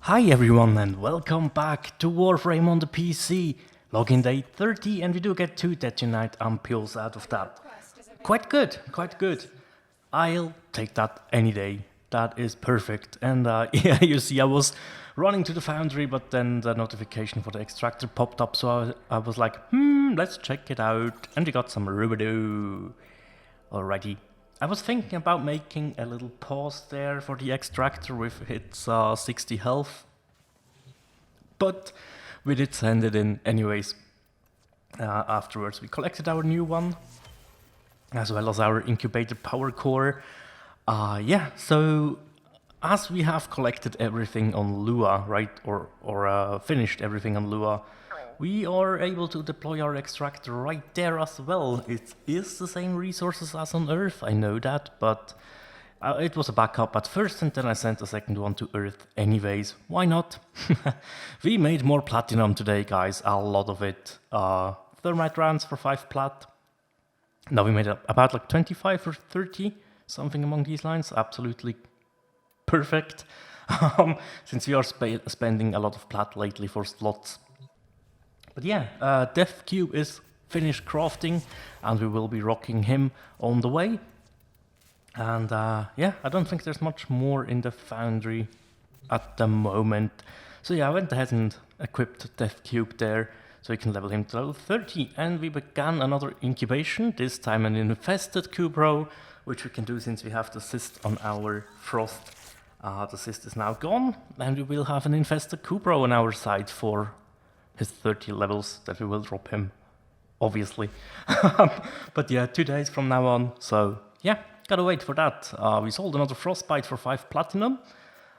Hi everyone and welcome back to Warframe on the PC. Login day 30 and we do get 2 Detonite ampules out of that. Quite good, quite good. I'll take that any day. That is perfect. And yeah, you see I was running to the foundry but then the notification for the extractor popped up, so I was like, let's check it out. And we got some Rubidoo. Alrighty. I was thinking about making a little pause there for the extractor with its 60 health, but we did send it in anyways. Afterwards we collected our new one, as well as our incubator power core. Yeah, so as we have collected everything on Lua, right, or finished everything on Lua, we are able to deploy our extractor right there as well. It is the same resources as on Earth, I know that, but it was a backup at first and then I sent the second one to Earth anyways. Why not? We made more platinum today, guys, a lot of it. Thermite rounds for 5 plat. Now we made about like 25 or 30, something along these lines. Absolutely perfect. Since we are spending a lot of plat lately for slots. But yeah, Death Cube is finished crafting and we will be rocking him on the way. And yeah, I don't think there's much more in the foundry at the moment. So yeah, I went ahead and equipped Death Cube there so we can level him to level 30. And we began another incubation, this time an infested Cubro, which we can do since we have the cyst on our Frost. The cyst is now gone and we will have an infested Cubro on our side for his 30 levels that we will drop him, obviously. But yeah, 2 days from now on, so yeah, gotta wait for that. We sold another Frostbite for 5 platinum,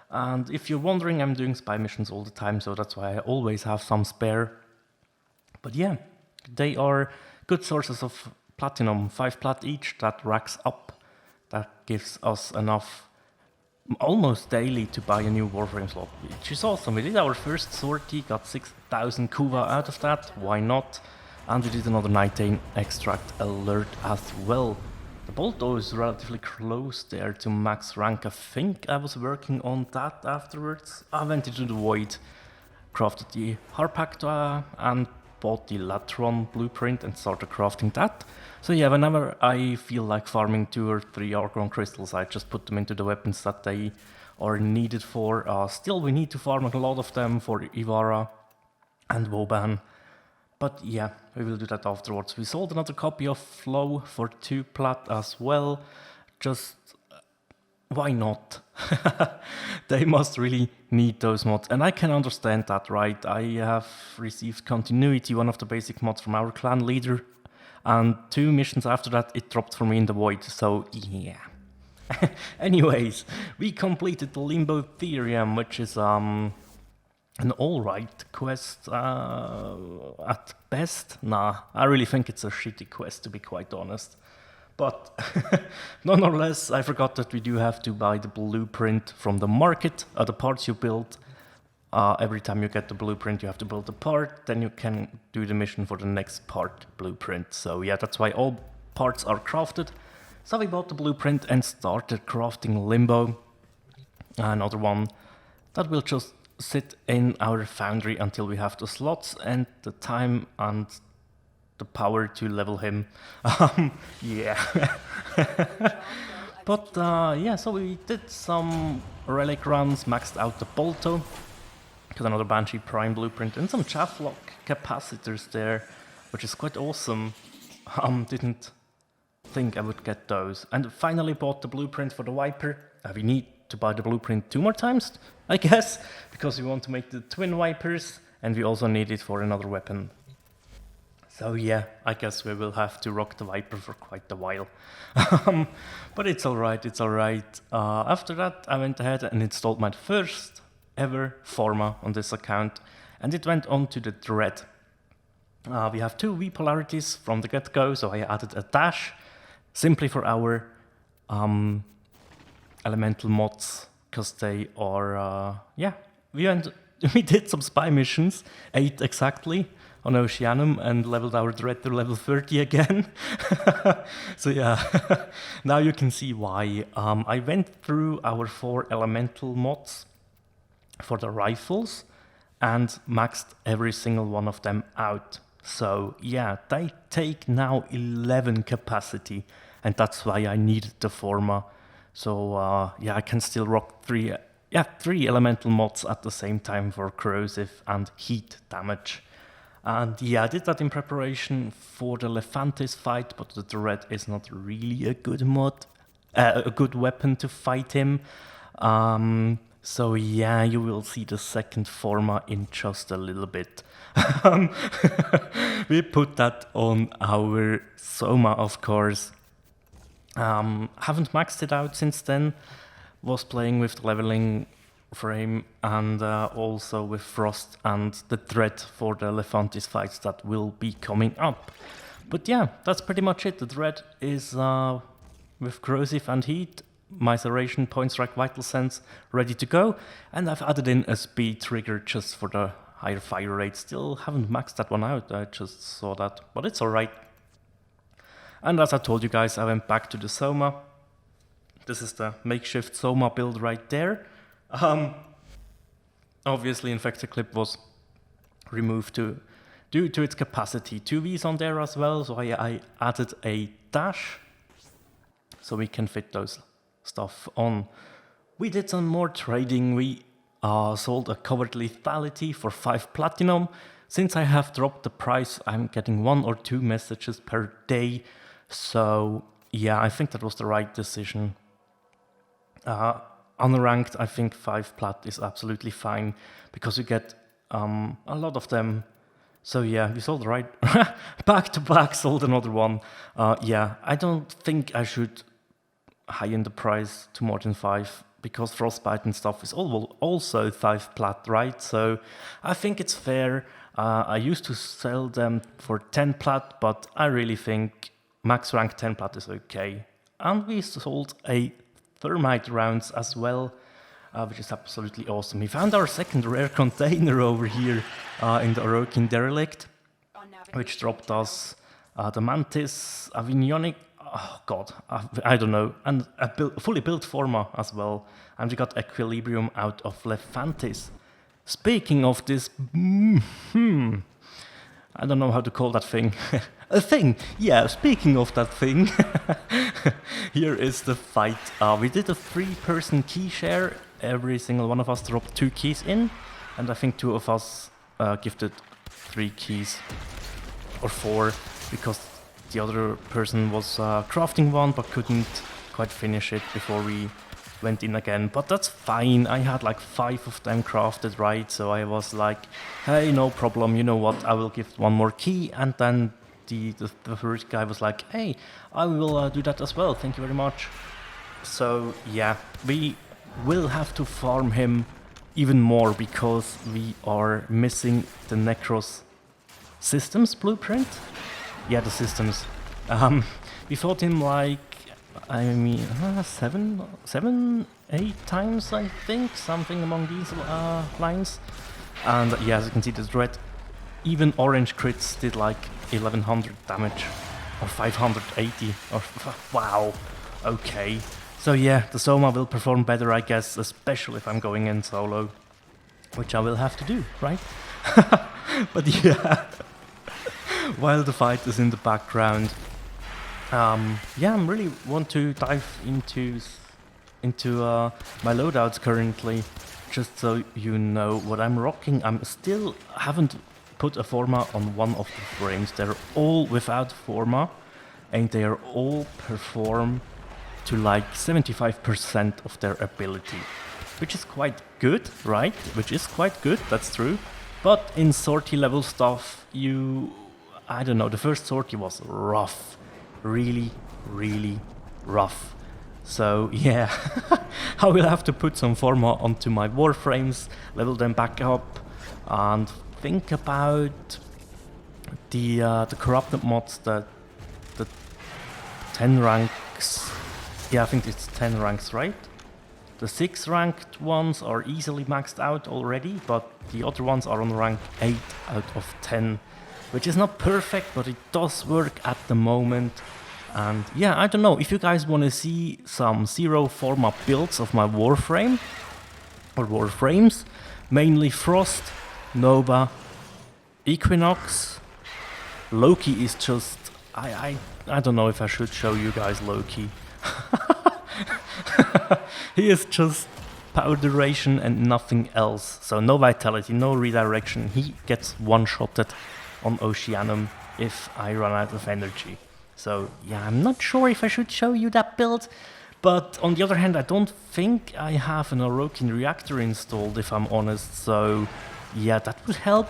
and if you're wondering, I'm doing spy missions all the time, so that's why I always have some spare. But yeah, they are good sources of platinum, 5 plat each, that racks up. That gives us enough almost daily to buy a new Warframe slot, which is awesome. We did our first sortie, got 6,000 Kuva out of that, why not? And we did another Nightane extract alert as well. The Bolto is relatively close there to max rank. I think I was working on that afterwards. I went into the Void, crafted the Harpactua and bought the Latron blueprint and started crafting that. So yeah, whenever I feel like farming 2 or 3 Argon crystals, I just put them into the weapons that they are needed for. Still, we need to farm a lot of them for Ivara and Woban. But yeah, we will do that afterwards. We sold another copy of Flow for 2 plat as well. Just why not? They must really need those mods, and I can understand that, right? I have received Continuity, one of the basic mods from our clan leader, and 2 missions after that it dropped for me in the Void, so yeah. Anyways, we completed the Limbo Therium, which is an alright quest at best. Nah, I really think it's a shitty quest, to be quite honest. But nonetheless, I forgot that we do have to buy the blueprint from the market, the parts you build. Every time you get the blueprint, you have to build a part, then you can do the mission for the next part blueprint. So yeah, that's why all parts are crafted. So we bought the blueprint and started crafting Limbo, another one that will just sit in our foundry until we have the slots and the time and the power to level him. Yeah. But yeah, so we did some relic runs, maxed out the Bolto, got another Banshee Prime blueprint and some Chafflock capacitors there, which is quite awesome. Didn't think I would get those. And finally bought the blueprint for the Viper. We need to buy the blueprint 2 more times, I guess, because we want to make the twin Vipers, and we also need it for another weapon. So yeah, I guess we will have to rock the Viper for quite a while. But it's alright, it's alright. After that, I went ahead and installed my first ever Forma on this account, and it went on to the Dread. We have 2 V polarities from the get-go, so I added a dash, simply for our elemental mods, because they are, yeah, we did some spy missions, 8 exactly, on Oceanum and leveled our Dread to level 30 again. So yeah, now you can see why. I went through our 4 elemental mods for the rifles and maxed every single one of them out. So yeah, they take now 11 capacity, and that's why I needed the Forma. So yeah, I can still rock three elemental mods at the same time for corrosive and heat damage. And yeah, I did that in preparation for the Lephantis fight, but the Dread is not really a good mod, a good weapon to fight him. So yeah, you will see the second Forma in just a little bit. We put that on our Soma, of course. Haven't maxed it out since then. Was playing with the leveling frame and also with Frost and the Dread for the Lephantis fights that will be coming up. But yeah, that's pretty much it. The Dread is with corrosive and heat, Miseration, Point Strike, Vital Sense ready to go, and I've added in a speed trigger just for the higher fire rate. Still haven't maxed that one out, I just saw that, but it's alright. And as I told you guys, I went back to the Soma. This is the makeshift Soma build right there. Obviously Infected Clip was removed due to its capacity. 2Vs on there as well, so I added a dash so we can fit those stuff on. We did some more trading. We sold a covered lethality for 5 platinum. Since I have dropped the price, I'm getting 1 or 2 messages per day. So yeah, I think that was the right decision. Unranked, I think 5 plat is absolutely fine because you get a lot of them. So yeah, we sold right back to back, sold another one. Yeah, I don't think I should high in the price to more than 5 because Frostbite and stuff is also 5 plat, right? So I think it's fair. I used to sell them for 10 plat, but I really think max rank 10 plat is okay. And we sold a thermite rounds as well, which is absolutely awesome. We found our second rare container over here in the Orokin Derelict, which dropped us the Mantis, Avignonic, oh god, I don't know, and a fully built Forma as well. And we got Equilibrium out of Lephantis. Speaking of this, I don't know how to call that thing. A thing, yeah, speaking of that thing, here is the fight. We did a 3-person key share. Every single one of us dropped 2 keys in, and I think 2 of us gifted 3 keys, or 4, because the other person was crafting one, but couldn't quite finish it before we went in again. But that's fine, I had like 5 of them crafted, right? So I was like, hey, no problem, you know what, I will give 1 more key. And then the first guy was like, hey, I will do that as well, thank you very much. So yeah, we will have to farm him even more because we are missing the Nekros systems blueprint. Yeah, the systems. We fought him like, I mean, 7, 8 times, I think, something along these lines. And yeah, as you can see, the Dread, even orange crits did like 1100 damage, or 580, or wow, okay. So yeah, the Soma will perform better, I guess, especially if I'm going in solo, which I will have to do, right? But yeah, while the fight is in the background, yeah, I really want to dive into my loadouts currently, just so you know what I'm rocking. Haven't put a Forma on one of the frames. They're all without Forma, and they are all perform to like 75% of their ability, which is quite good, right? Which is quite good, that's true. But in sortie level stuff, I don't know, the first sortie was rough. Really, really rough. So yeah, I will have to put some Forma onto my Warframes, level them back up, and think about the corrupted mods, the 10 ranks. Yeah, I think it's 10 ranks, right? The 6 ranked ones are easily maxed out already, but the other ones are on rank 8 out of 10, which is not perfect, but it does work at the moment. And yeah, I don't know, if you guys want to see some 0 Forma builds of my Warframe, or Warframes, mainly Frost, Nova, Equinox. Loki is just... I don't know if I should show you guys Loki. He is just power duration and nothing else. So no vitality, no redirection. He gets one-shotted on Oceanum if I run out of energy. So yeah, I'm not sure if I should show you that build. But on the other hand, I don't think I have an Orokin reactor installed, if I'm honest. So yeah, that would help.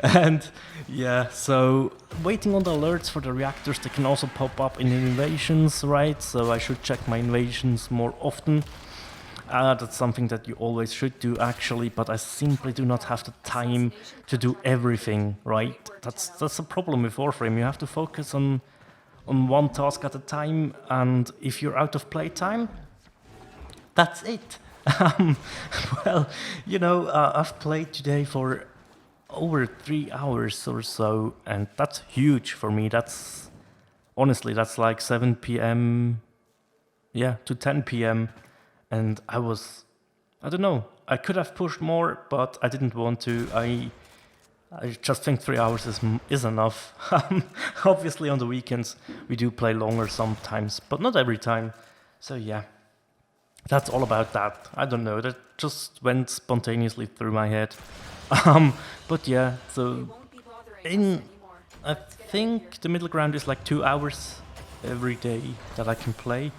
And yeah, so waiting on the alerts for the reactors. They can also pop up in invasions, right? So I should check my invasions more often. That's something that you always should do, actually, but I simply do not have the time to do everything, right? That's a problem with Warframe. You have to focus on one task at a time, and if you're out of playtime, that's it. Well, you know, I've played today for over 3 hours or so, and that's huge for me. That's honestly, that's like 7 p.m. Yeah, to 10 p.m. And I don't know, I could have pushed more, but I didn't want to. I just think 3 hours is enough. Obviously on the weekends we do play longer sometimes, but not every time. So yeah, that's all about that. I don't know, that just went spontaneously through my head. But yeah, so I think the middle ground is like 2 hours every day that I can play.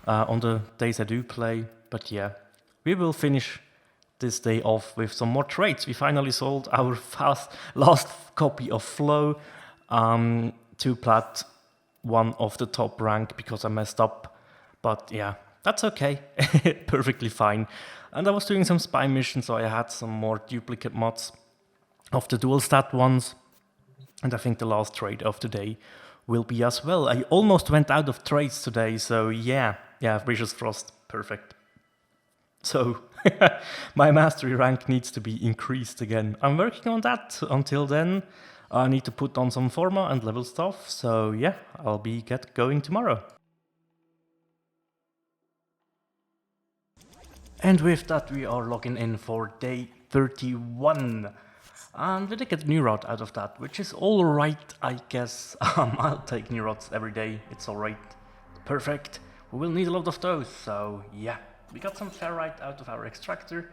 On the days I do play, but yeah, we will finish this day off with some more trades. We finally sold our last copy of Flow to plat 1 of the top rank because I messed up, but yeah, that's okay. Perfectly fine. And I was doing some spy missions, so I had some more duplicate mods of the dual stat ones, and I think the last trade of the day will be as well. I almost went out of trades today, so yeah, Vicious Frost, perfect. So, my mastery rank needs to be increased again. I'm working on that. Until then, I need to put on some forma and level stuff, so yeah, I'll get going tomorrow. And with that, we are logging in for day 31. And we did get a new route out of that, which is alright, I guess. I'll take new routes every day, it's alright. Perfect. We will need a lot of those, so yeah. We got some ferrite out of our extractor,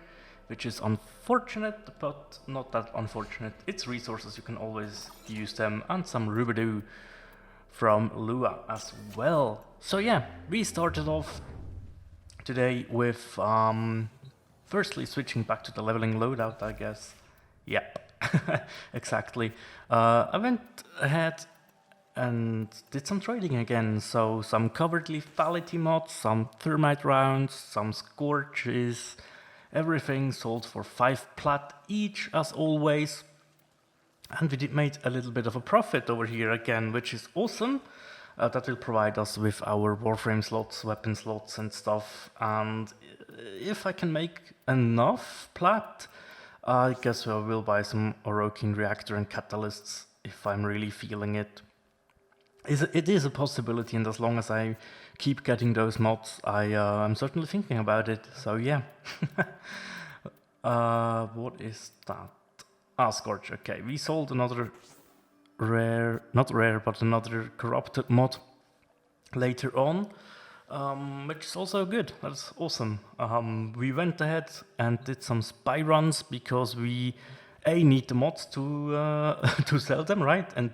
which is unfortunate, but not that unfortunate. It's resources, you can always use them, and some rubidoo from Lua as well. So yeah, we started off today with firstly switching back to the leveling loadout, I guess. Yep, exactly. I went ahead and did some trading again, so some covered lethality mods, some thermite rounds, some scorches, everything sold for 5 plat each as always. And we made a little bit of a profit over here again, which is awesome. That will provide us with our Warframe slots, weapon slots and stuff. And if I can make enough plat, I guess I will buy some Orokin reactor and catalysts if I'm really feeling it. It is a possibility, and as long as I keep getting those mods, I'm certainly thinking about it. So yeah. What is that? Scorch. Okay, we sold another not rare, but another corrupted mod later on, which is also good. That's awesome. We went ahead and did some spy runs because we need the mods to to sell them, right? And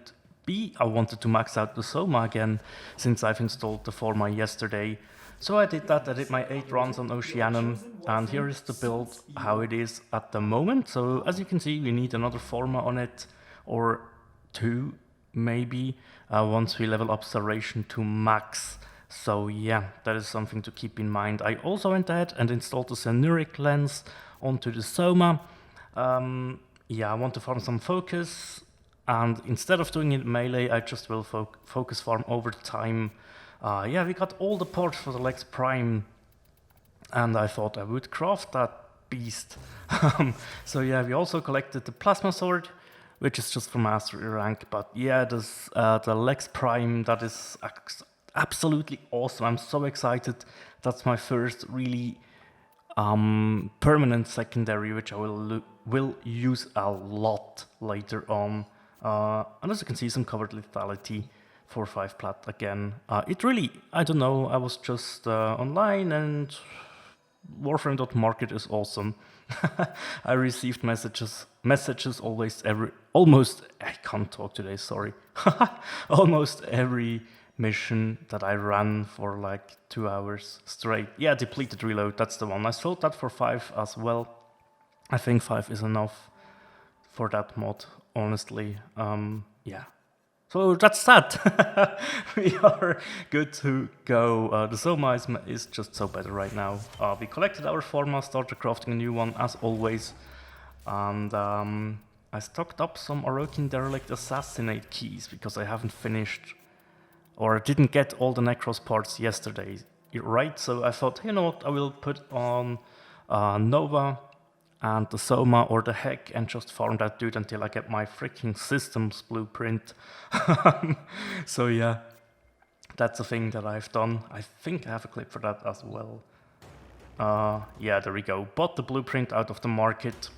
B, I wanted to max out the Soma again since I've installed the Forma yesterday. So I did that. I did my 8 runs on Oceanum, and here is the build how it is at the moment. So as you can see, we need another Forma on it, or 2 maybe, once we level up Serration to max. So yeah, that is something to keep in mind. I also went ahead and installed the Cenuric lens onto the Soma. Yeah, I want to farm some focus, and instead of doing it melee, I just will focus farm over time. Yeah, we got all the parts for the Lex Prime, and I thought I would craft that beast. So yeah, we also collected the Plasma Sword, which is just for mastery rank, but yeah, the Lex Prime, that is absolutely awesome. I'm so excited. That's my first really permanent secondary, which I will use a lot later on. And as you can see, some covered lethality, 4-5 plat again. It really, I don't know, I was just online and Warframe.market is awesome. I received messages almost, I can't talk today, sorry. Almost every mission that I ran for like 2 hours straight. Yeah, depleted reload, that's the one. I sold that for 5 as well. I think 5 is enough for that mod, honestly. Yeah. So that's that. We are good to go. The Soma is just so better right now. We collected our forma, started crafting a new one as always. And I stocked up some Orokin Derelict Assassinate keys because I haven't finished or didn't get all the Nekros parts yesterday, right? So I thought, you know what, I will put on Nova and the Soma or the Heck and just farm that dude until I get my freaking systems blueprint. So yeah, that's a thing that I've done. I think I have a clip for that as well. Yeah, there we go. Bought the blueprint out of the market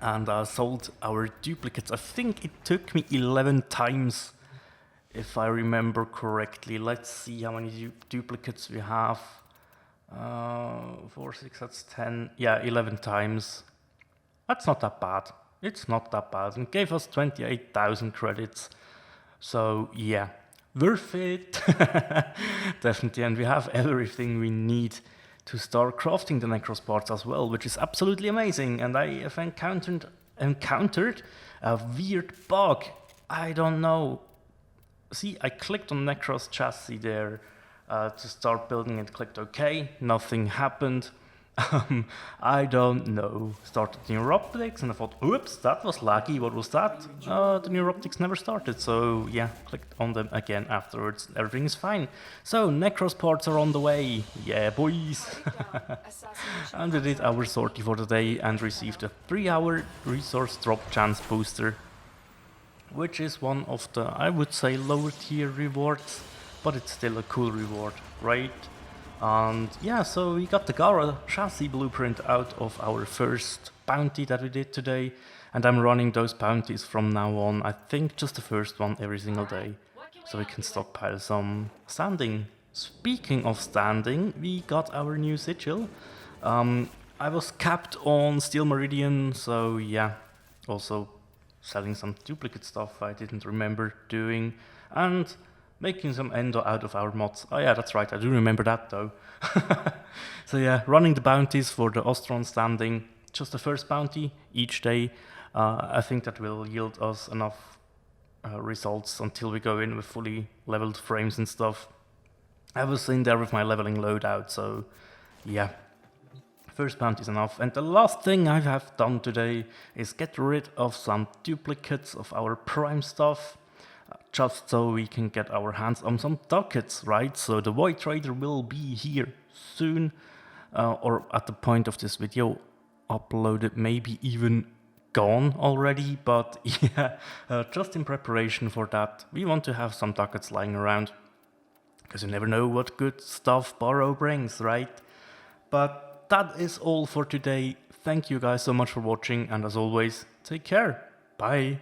and sold our duplicates. I think it took me 11 times, if I remember correctly. Let's see how many duplicates we have. 4, 6, that's 10. Yeah, 11 times. That's not that bad. It's not that bad. And gave us 28,000 credits. So yeah, worth it. Definitely. And we have everything we need to start crafting the Nekros parts as well, which is absolutely amazing. And I have encountered a weird bug. I don't know. See, I clicked on Nekros chassis there to start building it, clicked OK, nothing happened. I don't know. Started neuroptics and I thought, oops, that was laggy, what was that? The neuroptics never started, so yeah, clicked on them again afterwards. Everything is fine. So, Nekros parts are on the way. Yeah, boys. And we did our sortie for the day and received a 3-hour resource drop chance booster, which is one of the, I would say, lower tier rewards, but it's still a cool reward, right? And yeah, so we got the Gara chassis blueprint out of our first bounty that we did today, and I'm running those bounties from now on. I think just the first one every single day, so we can stockpile some standing. Speaking of standing, we got our new sigil. I was capped on Steel Meridian, so yeah, also selling some duplicate stuff I didn't remember doing, and making some endo out of our mods. Oh yeah, that's right, I do remember that though. So yeah, running the bounties for the Ostron standing, just the first bounty each day. I think that will yield us enough results until we go in with fully leveled frames and stuff. I was in there with my leveling loadout, so yeah. First bounty is enough. And the last thing I have done today is get rid of some duplicates of our prime stuff, just so we can get our hands on some ducats, right? So the Void Trader will be here soon, or at the point of this video uploaded, maybe even gone already, but yeah, just in preparation for that. We want to have some ducats lying around, because you never know what good stuff borrow brings, right? But that is all for today. Thank you guys so much for watching, and as always, take care. Bye.